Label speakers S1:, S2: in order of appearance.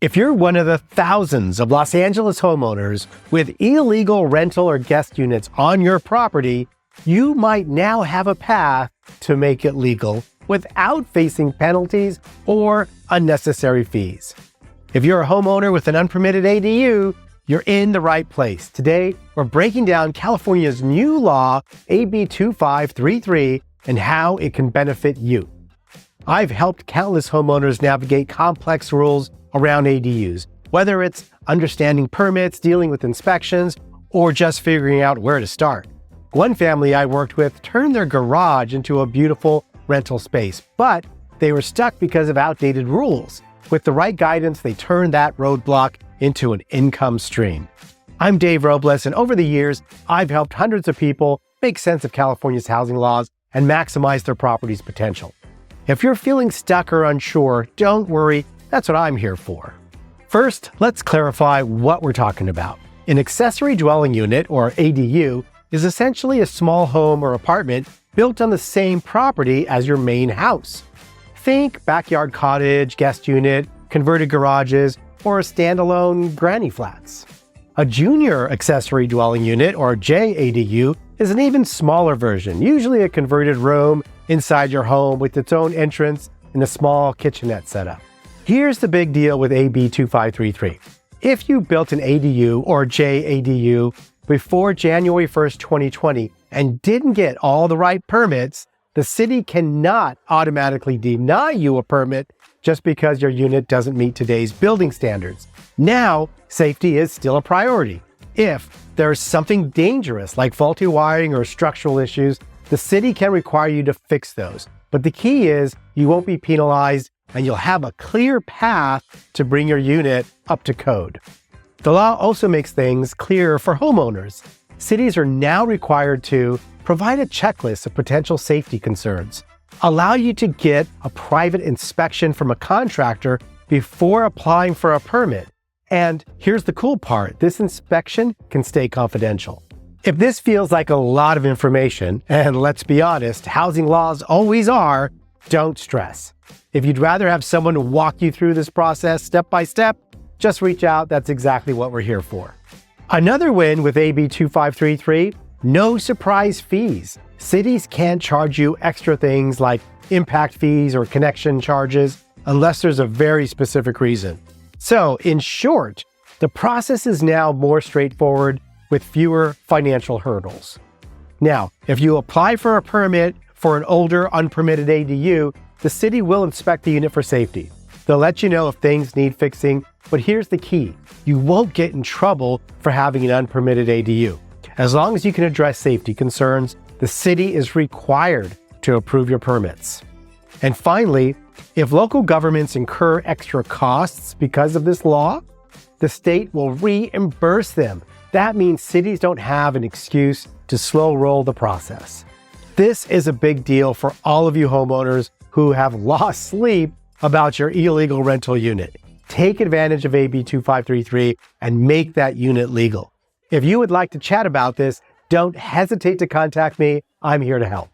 S1: If you're one of the thousands of Los Angeles homeowners with illegal rental or guest units on your property, you might now have a path to make it legal without facing penalties or unnecessary fees. If you're a homeowner with an unpermitted ADU, you're in the right place. Today, we're breaking down California's new law, AB 2533, and how it can benefit you. I've helped countless homeowners navigate complex rules around ADUs, whether it's understanding permits, dealing with inspections, or just figuring out where to start. One family I worked with turned their garage into a beautiful rental space, but they were stuck because of outdated rules. With the right guidance, they turned that roadblock into an income stream. I'm Dave Robles, and over the years, I've helped hundreds of people make sense of California's housing laws and maximize their property's potential. If you're feeling stuck or unsure, don't worry. That's what I'm here for. First, let's clarify what we're talking about. An accessory dwelling unit, or ADU, is essentially a small home or apartment built on the same property as your main house. Think backyard cottage, guest unit, converted garages, or standalone granny flats. A junior accessory dwelling unit, or JADU, is an even smaller version, usually a converted room inside your home with its own entrance and a small kitchenette setup. Here's the big deal with AB 2533. If you built an ADU or JADU before January 1st, 2020 and didn't get all the right permits, the city cannot automatically deny you a permit just because your unit doesn't meet today's building standards. Now, safety is still a priority. If there's something dangerous like faulty wiring or structural issues, the city can require you to fix those. But the key is you won't be penalized and you'll have a clear path to bring your unit up to code. The law also makes things clearer for homeowners. Cities are now required to provide a checklist of potential safety concerns, allow you to get a private inspection from a contractor before applying for a permit. And here's the cool part, this inspection can stay confidential. If this feels like a lot of information, and let's be honest, housing laws always are, don't stress. If you'd rather have someone walk you through this process step by step, just reach out. That's exactly what we're here for. Another win with AB 2533, no surprise fees. Cities can't charge you extra things like impact fees or connection charges unless there's a very specific reason. So in short, the process is now more straightforward with fewer financial hurdles. Now, if you apply for a permit for an older unpermitted ADU, the city will inspect the unit for safety. They'll let you know if things need fixing, but here's the key. You won't get in trouble for having an unpermitted ADU. As long as you can address safety concerns, the city is required to approve your permits. And finally, if local governments incur extra costs because of this law, the state will reimburse them. That means cities don't have an excuse to slow roll the process. This is a big deal for all of you homeowners who have lost sleep about your illegal rental unit. Take advantage of AB 2533 and make that unit legal. If you would like to chat about this, don't hesitate to contact me. I'm here to help.